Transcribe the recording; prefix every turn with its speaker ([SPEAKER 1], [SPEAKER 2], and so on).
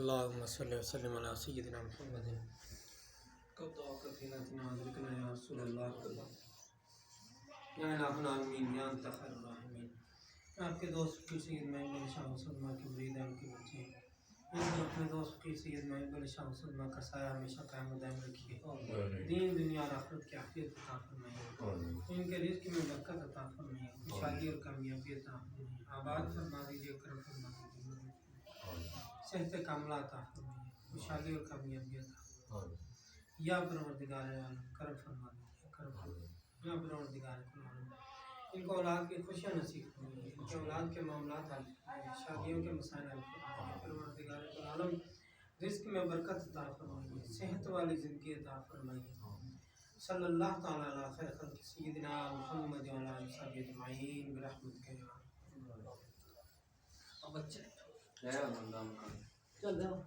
[SPEAKER 1] اللهم صل وسلم على سيدنا محمد قد فينا ادركنا يا رسول الله يا الہ العالمین یا انت خیر الراحمین. آپ کے دوست فقیر سید محب شاہ سلمہ کے مرید ہیں، ان کے بچے ہیں. ان کو اپنے دوست فقیر سید محب شاہ سلمہ کا سایہ ہمیشہ قائم و دائم رکھیے. دین دنیا اور آخرت کی عافیت عطا فرمائیے. ان کے رزق میں برکت عطا فرمائیے. خوشحالی اور کامیابی عطا فرمائیے. آباد فرما دیجیے، کرم فرما دیجیے. صحت کاملہ عطا فرمائیے. خوشحالی اور کامیابی عطا فرمائیے. یا پروردگار عالم کرم فرما دیجیے، کرم فرما. یا پروردگار عالم ان کو اولاد کی خوشیاں نصیب فرمائیے. ان کے اولاد کے معاملات حل فرمائیے، شادیوں کے مسائل حل فرمائیے. پروردگار عالم رزق میں برکت عطا فرمائیے، صحت والی زندگی عطا فرمائیے. صلی اللہ تعالی علی خیر خلق سیدنا محمد و علی آلہ وصحبہ اجمعین برحمتک یا ارحم الراحمین. اب بچے چل جاؤ.